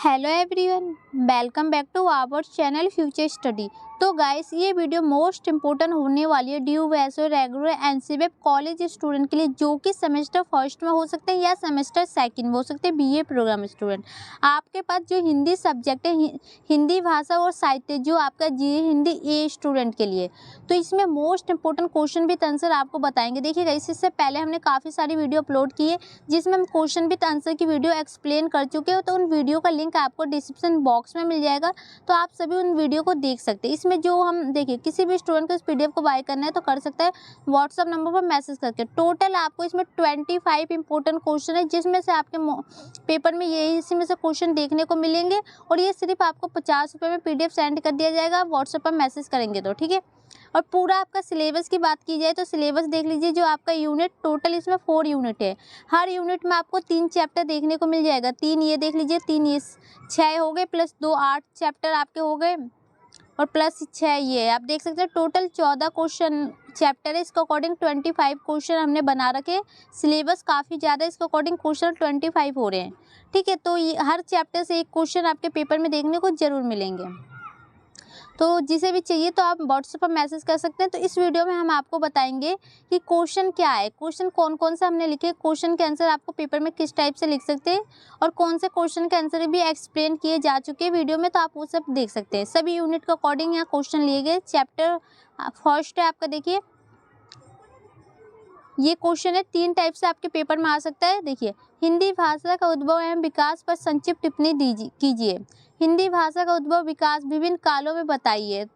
Hello everyone, welcome back to our channel future study. तो guys, ये video most important होने वाली है ड्यू वैसो रेगुलर एनसीबीएफ कॉलेज स्टूडेंट के लिए, जो कि सेमेस्टर फर्स्ट में हो सकते हैं या सेमेस्टर सेकंड में हो सकते हैं, बीए प्रोग्राम स्टूडेंट। आपके पास जो हिंदी सब्जेक्ट है, हिंदी भाषा और साहित्य, जो आपका जी हिंदी ए स्टूडेंट के लिए, तो इसमें most important question with answer आपको बताएंगे। देखिएगा, इससे पहले हमने काफ़ी सारी वीडियो अपलोड की है जिसमें हम क्वेश्चन विद आंसर की वीडियो एक्सप्लेन कर चुके हो, तो उन वीडियो का लिंक आपको डिस्क्रिप्शन बॉक्स में मिल जाएगा, तो आप सभी उन वीडियो को देख सकते हैं। इसमें जो हम देखिए, किसी भी स्टूडेंट को इस पीडीएफ को बाय करना है तो कर सकता है व्हाट्सअप नंबर पर मैसेज करके। टोटल आपको इसमें 25 इंपॉर्टेंट क्वेश्चन है, जिसमें से आपके पेपर में ये इसी में से क्वेश्चन देखने को मिलेंगे, और ये सिर्फ आपको 50 रुपये में पीडीएफ सेंड कर दिया जाएगा, आप व्हाट्सएप पर मैसेज करेंगे तो, ठीक है। और पूरा आपका सिलेबस की बात की जाए तो सिलेबस देख लीजिए, जो आपका यूनिट टोटल इसमें 4 यूनिट है। हर यूनिट में आपको 3 चैप्टर देखने को मिल जाएगा। 3 ये देख लीजिए, 3 ये 6 हो गए, प्लस 2 8 चैप्टर आपके हो गए, और प्लस 6 ये आप देख सकते हैं। टोटल 14 क्वेश्चन चैप्टर है। इसके अकॉर्डिंग 25 क्वेश्चन हमने बना रखे। सिलेबस काफ़ी ज़्यादा है, इसके अकॉर्डिंग क्वेश्चन 25 हो रहे हैं, ठीक है। तो ये हर चैप्टर से एक क्वेश्चन आपके पेपर में देखने को जरूर मिलेंगे। तो जिसे भी चाहिए तो आप व्हाट्सएप पर मैसेज कर सकते हैं। तो इस वीडियो में हम आपको बताएंगे कि क्वेश्चन क्या है, क्वेश्चन कौन कौन सा हमने लिखे, क्वेश्चन के आंसर आपको पेपर में किस टाइप से लिख सकते हैं, और कौन से क्वेश्चन के आंसर भी एक्सप्लेन किए जा चुके हैं वीडियो में, तो आप वो सब देख सकते हैं। सभी यूनिट के अकॉर्डिंग यहाँ क्वेश्चन लिए गए। चैप्टर फर्स्ट है आपका, देखिए ये क्वेश्चन है, 3 टाइप से आपके पेपर में आ सकता है। देखिए, हिंदी भाषा का उद्भव एवं विकास पर संक्षिप्त टिप्पणी कीजिए। हिंदी भाषा का उद्भव विकास विभिन्न कालों में बताइए।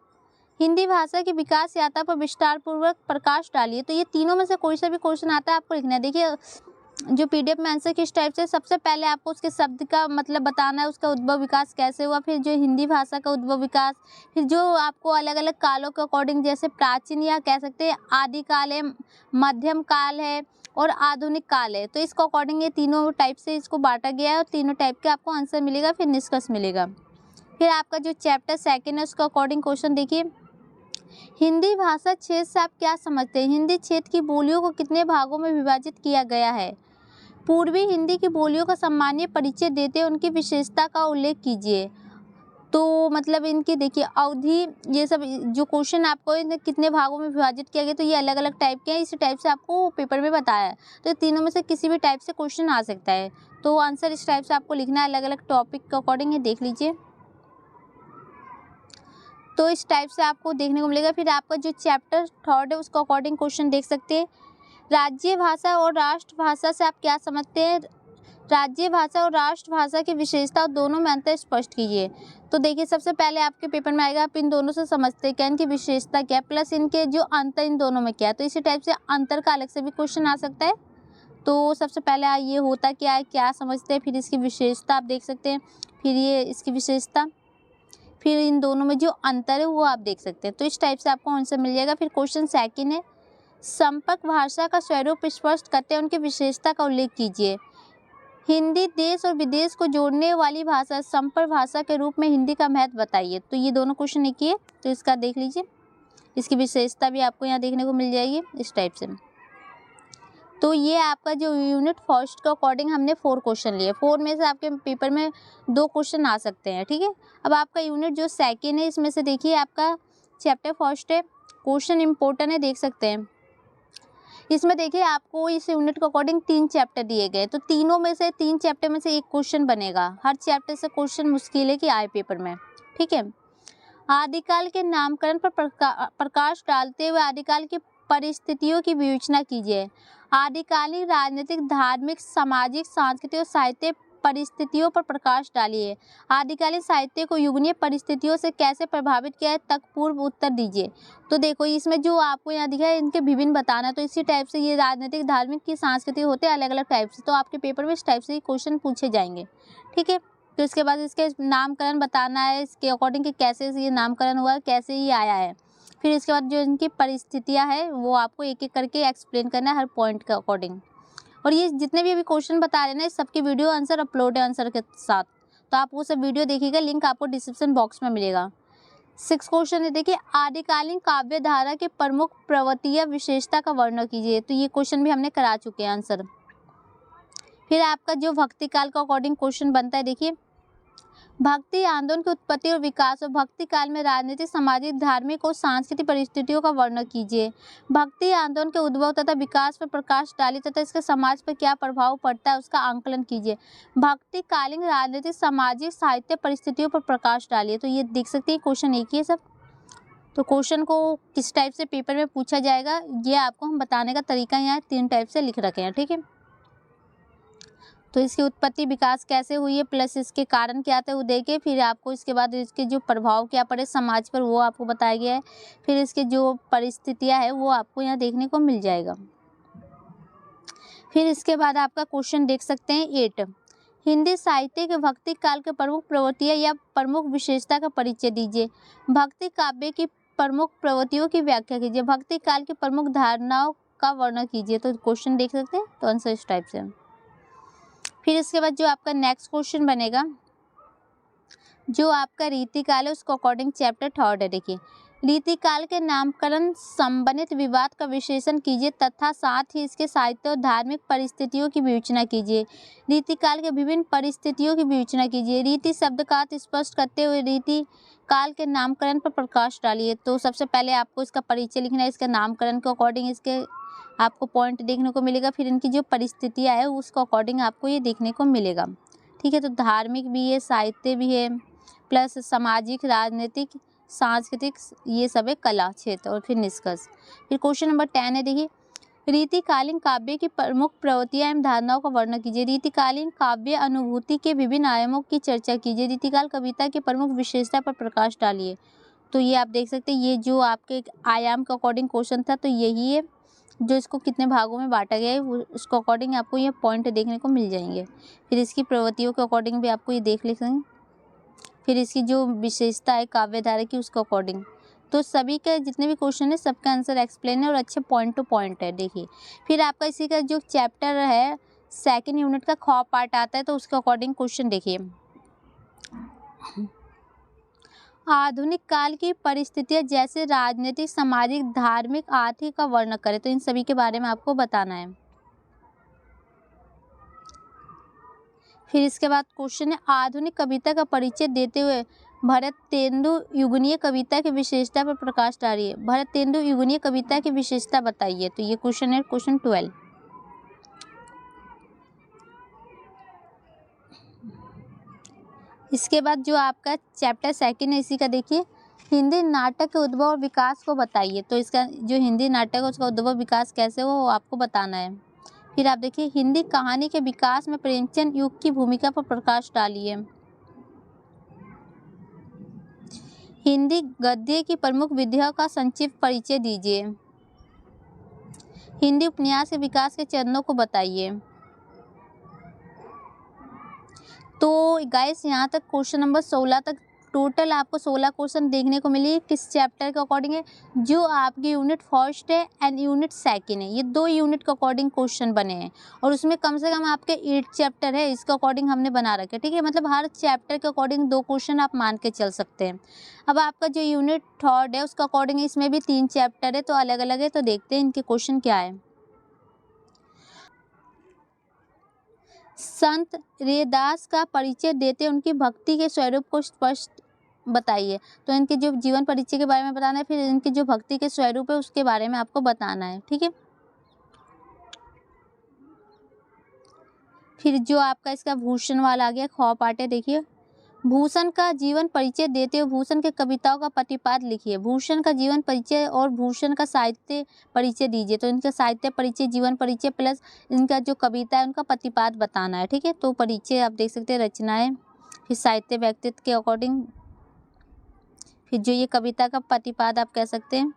हिंदी भाषा की विकास यात्रा पर विस्तार पूर्वक प्रकाश डालिए। तो ये तीनों में से कोई सा भी क्वेश्चन आता है आपको लिखना है। देखिए, जो पीडीएफ में आंसर किस टाइप से, सबसे पहले आपको उसके शब्द का मतलब बताना है, उसका उद्भव विकास कैसे हुआ, फिर जो हिंदी भाषा का उद्भव विकास, फिर जो आपको अलग अलग कालों के अकॉर्डिंग, जैसे प्राचीन या कह सकते हैं आदिकाल है, मध्यम काल है और आधुनिक काल है। तो इसको अकॉर्डिंग ये तीनों टाइप से इसको बांटा गया है, और तीनों टाइप के आपको आंसर मिलेगा, फिर निष्कर्ष मिलेगा। फिर आपका जो चैप्टर सेकेंड है उसका अकॉर्डिंग क्वेश्चन देखिए, हिंदी भाषा क्षेत्र से आप क्या समझते हैं? हिंदी क्षेत्र की बोलियों को कितने भागों में विभाजित किया गया है? पूर्वी हिंदी की बोलियों का सामान्य परिचय देते उनकी विशेषता का उल्लेख कीजिए। तो मतलब इनकी देखिए अवधि, ये सब जो क्वेश्चन आपको इन्हें कितने भागों में विभाजित किया गया, तो ये अलग अलग टाइप के हैं। इसी टाइप से आपको पेपर में बताया है, तो तीनों में से किसी भी टाइप से क्वेश्चन आ सकता है। तो आंसर इस टाइप से आपको लिखना है, अलग अलग टॉपिक के अकॉर्डिंग, ये देख लीजिए। तो इस टाइप से आपको देखने को मिलेगा। फिर आपका जो चैप्टर थर्ड है उसको अकॉर्डिंग क्वेश्चन देख सकते हैं। राज्य भाषा और राष्ट्रभाषा से आप क्या समझते हैं? राज्य भाषा और राष्ट्रभाषा की विशेषता और दोनों में अंतर स्पष्ट कीजिए। तो देखिए, सबसे पहले आपके पेपर में आएगा, आप इन दोनों से समझते हैं क्या, इनकी विशेषता क्या, प्लस इनके जो अंतर इन दोनों में क्या है। तो इसी टाइप से अंतर का अलग से भी क्वेश्चन आ सकता है। तो सबसे पहले ये होता क्या है, क्या समझते हैं, फिर इसकी विशेषता आप देख सकते हैं, फिर ये इसकी विशेषता, फिर इन दोनों में जो अंतर है वो आप देख सकते हैं। तो इस टाइप से आपको आंसर मिल जाएगा। फिर क्वेश्चन सेकंड है, संपर्क भाषा का स्वरूप स्पष्ट करते हैं उनकी विशेषता का उल्लेख कीजिए। हिंदी देश और विदेश को जोड़ने वाली भाषा, संपर्क भाषा के रूप में हिंदी का महत्व बताइए। तो ये दोनों क्वेश्चन एक ही है, तो इसका देख लीजिए, इसकी विशेषता भी आपको यहाँ देखने को मिल जाएगी इस टाइप से। तो ये आपका जो यूनिट फर्स्ट के अकॉर्डिंग हमने 4 क्वेश्चन लिए, 4 में से आपके पेपर में 2 क्वेश्चन आ सकते हैं, ठीक है। अब आपका यूनिट जो सेकेंड है, इसमें से देखिए आपका चैप्टर फर्स्ट है, क्वेश्चन इंपॉर्टेंट है, देख सकते हैं। इसमें देखिए आपको इस यूनिट के अकॉर्डिंग 3 चैप्टर दिए गए, तो तीनों में से 3 चैप्टर में से एक क्वेश्चन बनेगा। हर चैप्टर से क्वेश्चन मुश्किल है कि आए पेपर में, ठीक है। आदिकाल के नामकरण पर प्रकाश डालते हुए आदिकाल की परिस्थितियों की विवेचना कीजिए। आदिकालीन राजनीतिक, धार्मिक, सामाजिक, सांस्कृतिक और साहित्य परिस्थितियों पर प्रकाश डालिए। आदिकालीन साहित्य को युगनीय परिस्थितियों से कैसे प्रभावित किया है, तक पूर्व उत्तर दीजिए। तो देखो, इसमें जो आपको यहाँ दिखा है इनके विभिन्न बताना, तो इसी टाइप से ये राजनीतिक, धार्मिक की सांस्कृतिक होते हैं अलग अलग टाइप से, तो आपके पेपर में इस टाइप से क्वेश्चन पूछे जाएंगे, ठीक है। तो इसके बाद इसके नामकरण बताना है, इसके अकॉर्डिंग कि कैसे ये नामकरण हुआ, कैसे ये आया है। फिर इसके बाद जो इनकी परिस्थितियां है वो आपको एक एक करके एक्सप्लेन करना है हर पॉइंट के अकॉर्डिंग। और ये जितने भी अभी क्वेश्चन बता रहे हैं ना, सबकी वीडियो आंसर अपलोड है आंसर के साथ, तो आप वो सब वीडियो देखिएगा, लिंक आपको डिस्क्रिप्शन बॉक्स में मिलेगा। 6 क्वेश्चन है, देखिए आदिकालीन काव्य धारा के प्रमुख प्रवृत्ति या विशेषता का वर्णन कीजिए। तो ये क्वेश्चन भी हमने करा चुके हैं आंसर। फिर आपका जो भक्ति काल का अकॉर्डिंग क्वेश्चन बनता है, देखिए भक्ति आंदोलन की उत्पत्ति और विकास और भक्ति काल में राजनीतिक, सामाजिक, धार्मिक और सांस्कृतिक परिस्थितियों का वर्णन कीजिए। भक्ति आंदोलन के उद्भव तथा विकास पर प्रकाश डालिए तथा इसके समाज पर क्या प्रभाव पड़ता है उसका आंकलन कीजिए। भक्ति कालीन राजनीतिक, सामाजिक, साहित्य परिस्थितियों पर प्रकाश डालिए। तो ये देख सकते हैं क्वेश्चन एक ही है सब। तो क्वेश्चन को किस टाइप से पेपर में पूछा जाएगा ये आपको हम बताने का तरीका यहाँ 3 टाइप से लिख रखे हैं, ठीक है। तो इसकी उत्पत्ति विकास कैसे हुई है प्लस इसके कारण क्या थे वो देखे, फिर आपको इसके बाद इसके जो प्रभाव क्या पड़े समाज पर वो आपको बताया गया है, फिर इसके जो परिस्थितियां है वो आपको यहाँ देखने को मिल जाएगा। फिर इसके बाद आपका क्वेश्चन देख सकते हैं 8, हिंदी साहित्य के भक्ति काल के प्रमुख प्रवृत्तियाँ या प्रमुख विशेषता का परिचय दीजिए। भक्ति काव्य की प्रमुख प्रवृत्तियों की व्याख्या कीजिए। भक्ति काल की प्रमुख धारणाओं का वर्णन कीजिए। तो क्वेश्चन देख सकते हैं, तो आंसर इस टाइप से। फिर इसके बाद जो आपका नेक्स्ट क्वेश्चन बनेगा, जो आपका रीतिकाल है उसको अकॉर्डिंग चैप्टर 3 है। देखिए, रीतिकाल के नामकरण संबंधित विवाद का विश्लेषण कीजिए तथा साथ ही इसके साहित्य और धार्मिक परिस्थितियों की विवेचना कीजिए। रीतिकाल के विभिन्न परिस्थितियों की विवेचना कीजिए। रीति शब्द का अर्थ स्पष्ट करते हुए रीति काल के नामकरण पर प्रकाश डालिए। तो सबसे पहले आपको इसका परिचय लिखना है, इसके नामकरण के अकॉर्डिंग इसके आपको पॉइंट देखने को मिलेगा, फिर इनकी जो परिस्थितियाँ है उसको अकॉर्डिंग आपको ये देखने को मिलेगा, ठीक है। तो धार्मिक भी है, साहित्य भी है, प्लस सामाजिक, राजनीतिक, सांस्कृतिक, ये सब है कला क्षेत्र, और फिर निष्कर्ष। फिर क्वेश्चन नंबर 10 है, देखिए, रीतिकालीन काव्य की प्रमुख प्रवृत्तियां एवं धारणाओं का वर्णन कीजिए। रीतिकालीन काव्य अनुभूति के विभिन्न आयामों की चर्चा कीजिए। रीतिकाल कविता की प्रमुख विशेषता पर प्रकाश डालिए। तो ये आप देख सकते हैं, ये जो आपके आयाम के अकॉर्डिंग क्वेश्चन था, तो यही है जो इसको कितने भागों में बांटा गया है उसको अकॉर्डिंग आपको ये पॉइंट देखने को मिल जाएंगे। फिर इसकी प्रवृत्तियों के अकॉर्डिंग भी आपको ये देख लेंगे, फिर इसकी जो विशेषता है काव्य धारा की उसके अकॉर्डिंग। तो सभी के जितने भी क्वेश्चन है सबका आंसर एक्सप्लेन है और अच्छे पॉइंट टू पॉइंट है। देखिए, फिर आपका इसी का जो चैप्टर है 2nd यूनिट का ख पार्ट आता है, तो उसके अकॉर्डिंग क्वेश्चन देखिए, आधुनिक काल की परिस्थितियां जैसे राजनीतिक, सामाजिक, धार्मिक, आर्थिक का वर्णन करें। तो इन सभी के बारे में आपको बताना है। फिर इसके बाद क्वेश्चन है, आधुनिक कविता का परिचय देते हुए भरतेंदु युगनीय कविता की विशेषता पर प्रकाश डालिए। भरतेंदु युगनीय कविता की विशेषता बताइए। तो ये क्वेश्चन है क्वेश्चन 12। इसके बाद जो आपका चैप्टर 2nd है इसी का देखिए, हिंदी नाटक के उद्भव और विकास को बताइए। तो इसका जो हिंदी नाटक है उसका उद्भव विकास कैसे हो वो आपको बताना है। फिर आप देखिए, हिंदी कहानी के विकास में प्रेमचंद युग की भूमिका पर प्रकाश डालिए। हिंदी गद्य की प्रमुख विधियों का संक्षिप्त परिचय दीजिए। हिंदी उपन्यास के विकास के चरणों को बताइए। तो गाइस यहाँ तक क्वेश्चन नंबर 16 तक टोटल आपको 16 क्वेश्चन देखने को मिली। किस चैप्टर के अकॉर्डिंग है? जो आपकी यूनिट 1 है एंड यूनिट 2 है, ये 2 यूनिट के अकॉर्डिंग क्वेश्चन बने हैं और उसमें कम से कम आपके 8 चैप्टर है, इसके अकॉर्डिंग हमने बना रखे, ठीक है। मतलब हर चैप्टर के अकॉर्डिंग 2 क्वेश्चन आप मान के चल सकते हैं। अब आपका जो यूनिट 3 है उसका अकॉर्डिंग इसमें भी 3 चैप्टर है, तो अलग अलग है। तो देखते हैं इनके क्वेश्चन क्या है। संत रैदास का परिचय देते उनकी भक्ति के स्वरूप को स्पष्ट बताइए। तो इनके जो जीवन परिचय के बारे में बताना है, फिर इनकी जो भक्ति के स्वरूप है उसके बारे में आपको बताना है, ठीक है। फिर जो आपका इसका भूषण वाला आ गया ख पार्ट है, देखिए, भूषण का जीवन परिचय देते हुए भूषण के कविताओं का प्रतिपाद लिखिए। भूषण का जीवन परिचय और भूषण का साहित्य परिचय दीजिए। तो इनका साहित्य परिचय, जीवन परिचय प्लस इनका जो कविता है उनका प्रतिपाद बताना है, ठीक है। तो परिचय आप देख सकते हैं रचनाएं, फिर साहित्य व्यक्तित्व के अकॉर्डिंग, फिर जो ये कविता का प्रतिपाद आप कह सकते हैं।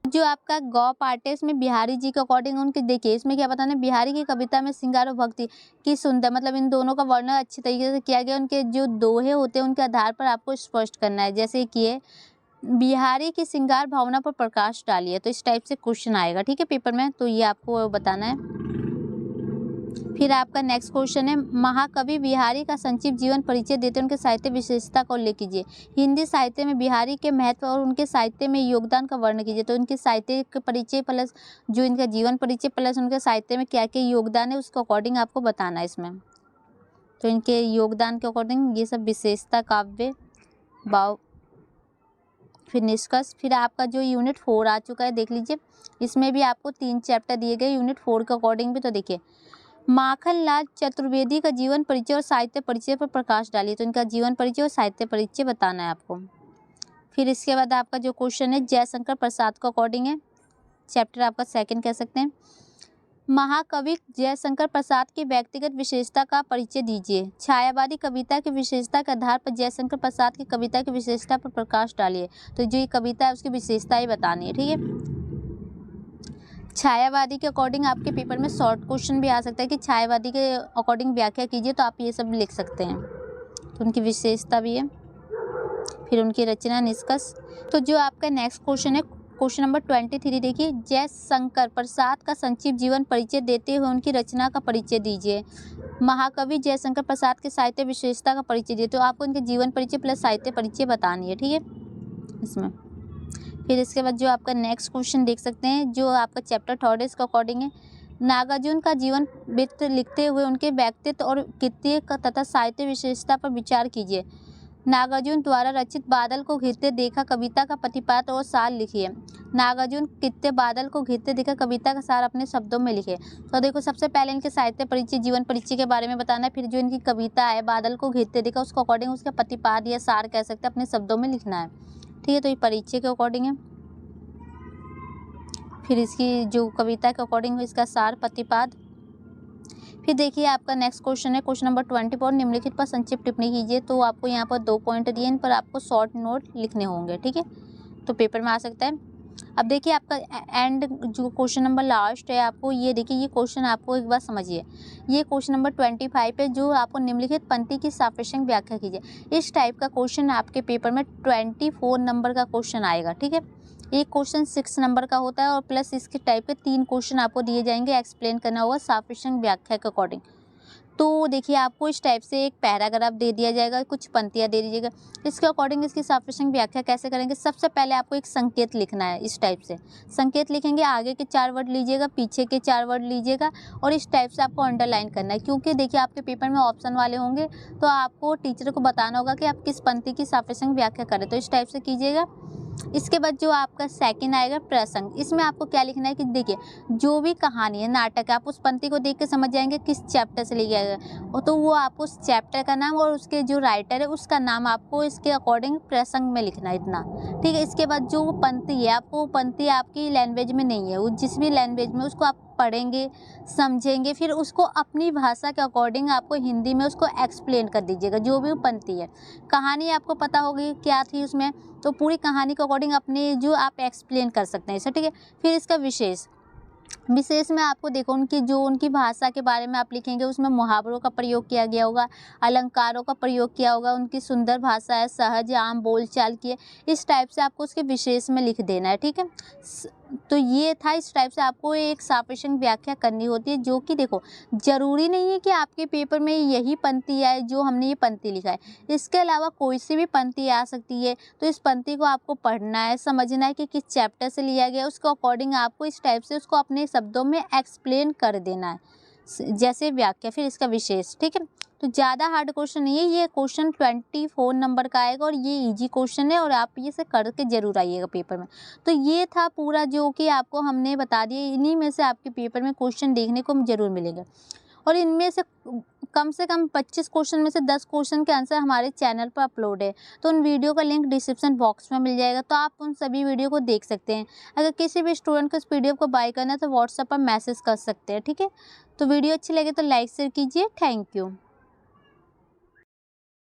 जो आपका गौ पार्ट है इसमें बिहारी जी के अकॉर्डिंग उनके देखिए, इसमें क्या बताना है, बिहारी की कविता में श्रृंगार और भक्ति की सुंदर, मतलब इन दोनों का वर्णन अच्छे तरीके से किया गया। उनके जो दोहे होते हैं उनके आधार पर आपको स्पष्ट करना है। जैसे कि ये बिहारी की श्रृंगार भावना पर प्रकाश डालिए। तो इस टाइप से क्वेश्चन आएगा, ठीक है, पेपर में। तो ये आपको बताना है। फिर आपका नेक्स्ट क्वेश्चन है, महाकवि बिहारी का संक्षिप्त जीवन परिचय देते उनके साहित्य विशेषता का उल्लेख कीजिए। हिंदी साहित्य में बिहारी के महत्व और उनके साहित्य में योगदान का वर्णन कीजिए। तो इनके साहित्य के परिचय प्लस जो इनका जीवन परिचय प्लस उनके साहित्य में क्या क्या योगदान है उसके अकॉर्डिंग आपको बताना है इसमें। तो इनके योगदान के अकॉर्डिंग ये सब विशेषता, काव्य, भाव, फिर निष्कर्ष। फिर आपका जो यूनिट 4 आ चुका है, देख लीजिए, इसमें भी आपको 3 चैप्टर दिए गए यूनिट 4 के अकॉर्डिंग भी। तो देखिए, माखनलाल चतुर्वेदी का जीवन परिचय और साहित्य परिचय पर प्रकाश डालिए। तो इनका जीवन परिचय और साहित्य परिचय बताना है आपको। फिर इसके बाद आपका जो क्वेश्चन है जयशंकर प्रसाद के अकॉर्डिंग है, चैप्टर आपका 2 कह सकते हैं। महाकवि जयशंकर प्रसाद की व्यक्तिगत विशेषता का परिचय दीजिए। छायावादी कविता की विशेषता के आधार पर जयशंकर प्रसाद की कविता की विशेषता पर प्रकाश डालिए। तो जो ये कविता है उसकी विशेषता ही बतानी है, ठीक है। छायावादी के अकॉर्डिंग आपके पेपर में शॉर्ट क्वेश्चन भी आ सकता है कि छायावादी के अकॉर्डिंग व्याख्या कीजिए, तो आप ये सब लिख सकते हैं। तो उनकी विशेषता भी है, फिर उनकी रचना, निष्कर्ष। तो जो आपका नेक्स्ट क्वेश्चन है, क्वेश्चन नंबर 23, देखिए, जयशंकर प्रसाद का संक्षिप्त जीवन परिचय देते हुए उनकी रचना का परिचय दीजिए। महाकवि जयशंकर प्रसाद के साहित्य विशेषता का परिचय दिए। तो आपको इनके जीवन परिचय प्लस साहित्य परिचय बतानी है, ठीक है, इसमें। फिर इसके बाद जो आपका नेक्स्ट क्वेश्चन देख सकते हैं, जो आपका चैप्टर 3 है, इसका अकॉर्डिंग है, नागार्जुन का जीवन वृत्त लिखते हुए उनके व्यक्तित्व और कृत्य तथा साहित्य विशेषता पर विचार कीजिए। नागार्जुन द्वारा रचित बादल को घिरते देखा कविता का प्रतिपाद और सार लिखिए। नागार्जुन कृत्य बादल को घिरते देखा कविता का सार अपने शब्दों में लिखे। तो देखो, सबसे पहले इनके साहित्य परिचय, जीवन परिचय के बारे में बताना है। फिर जो इनकी कविता है बादल को घिरते देखा, उसको अकॉर्डिंग उसका प्रतिपाद या सार कह सकते हैं, अपने शब्दों में लिखना है, ठीक है। तो ये परिचय के अकॉर्डिंग है। फिर इसकी जो कविता के अकॉर्डिंग है, इसका सार, प्रतिपाद। फिर देखिए, आपका नेक्स्ट क्वेश्चन है, क्वेश्चन नंबर 24, निम्नलिखित पर संक्षिप्त टिप्पणी कीजिए। तो आपको यहाँ पर 2 पॉइंट दिए, इन पर आपको शॉर्ट नोट लिखने होंगे, ठीक है, तो पेपर में आ सकता है। अब देखिए, आपका एंड जो क्वेश्चन नंबर लास्ट है, आपको ये देखिए, ये क्वेश्चन आपको एक बार समझिए। ये क्वेश्चन नंबर 25 है, जो आपको निम्नलिखित पंक्ति की सापेक्षिक व्याख्या कीजिए। इस टाइप का क्वेश्चन आपके पेपर में 24 नंबर का क्वेश्चन आएगा, ठीक है। एक क्वेश्चन 6 नंबर का होता है और प्लस इसके टाइप के 3 क्वेश्चन आपको दिए जाएंगे, एक्सप्लेन करना होगा सापेक्षिक व्याख्या के अकॉर्डिंग। तो देखिए, आपको इस टाइप से एक पैराग्राफ दे दिया जाएगा, कुछ पंक्तियाँ दे दीजिएगा, इसके अकॉर्डिंग इसकी सापेक्षिक व्याख्या कैसे करेंगे। सबसे पहले आपको एक संकेत लिखना है, इस टाइप से संकेत लिखेंगे, आगे के 4 वर्ड लीजिएगा, पीछे के 4 वर्ड लीजिएगा, और इस टाइप से आपको अंडरलाइन करना है, क्योंकि देखिए आपके पेपर में ऑप्शन वाले होंगे, तो आपको टीचर को बताना होगा कि आप किस पंक्ति की सापेक्षिक व्याख्या करें। तो इस टाइप से कीजिएगा। इसके बाद जो आपका सेकंड आएगा, प्रसंग। इसमें आपको क्या लिखना है कि देखिए, जो भी कहानी है, नाटक है, आप उस पंक्ति को देख के समझ जाएंगे किस चैप्टर से लिया गया है, तो वो आपको उस चैप्टर का नाम और उसके जो राइटर है उसका नाम आपको इसके अकॉर्डिंग प्रसंग में लिखना है, इतना, ठीक है। इसके बाद जो पंक्ति है, आपको वो पंक्ति आपकी लैंग्वेज में नहीं है, वो जिस भी लैंग्वेज में, उसको आप पढ़ेंगे, समझेंगे, फिर उसको अपनी भाषा के अकॉर्डिंग आपको हिंदी में उसको एक्सप्लेन कर दीजिएगा। जो भी पंक्ति है, कहानी आपको पता होगी क्या थी उसमें, तो पूरी कहानी के अकॉर्डिंग अपने जो आप एक्सप्लेन कर सकते हैं इसे, ठीक है। फिर इसका विशेष में आपको देखो, उनकी भाषा के बारे में आप लिखेंगे, उसमें मुहावरों का प्रयोग किया गया होगा, अलंकारों का प्रयोग किया होगा, उनकी सुंदर भाषा है, सहज आम बोलचाल की है, इस टाइप से आपको उसके विशेष में लिख देना है, ठीक है। तो ये था, इस टाइप से आपको एक सापेक्षिक व्याख्या करनी होती है, जो कि देखो, जरूरी नहीं है कि आपके पेपर में यही पंक्ति आए जो हमने ये पंक्ति लिखा है, इसके अलावा कोई सी भी पंक्ति आ सकती है। तो इस पंक्ति को आपको पढ़ना है, समझना है कि किस चैप्टर से लिया गया, उसके अकॉर्डिंग आपको इस टाइप से उसको अपने शब्दों में एक्सप्लेन कर देना है, जैसे व्याख्या। फिर इसका विशेष, ठीक है। तो ज़्यादा हार्ड क्वेश्चन नहीं है, ये क्वेश्चन 24 नंबर का आएगा और ये इजी क्वेश्चन है, और आप ये से करके जरूर आइएगा पेपर में। तो ये था पूरा जो कि आपको हमने बता दिया, इन्हीं में से आपके पेपर में क्वेश्चन देखने को जरूर मिलेगा, और इनमें से कम 25 क्वेश्चन में से 10 क्वेश्चन के आंसर हमारे चैनल पर अपलोड है। तो उन वीडियो का लिंक डिस्क्रिप्शन बॉक्स में मिल जाएगा, तो आप उन सभी वीडियो को देख सकते हैं। अगर किसी भी स्टूडेंट को इस PDF को बाय करना है तो व्हाट्सएप पर मैसेज कर सकते हैं, ठीक है। तो वीडियो अच्छी लगे तो लाइक शेयर कीजिए। Thank you.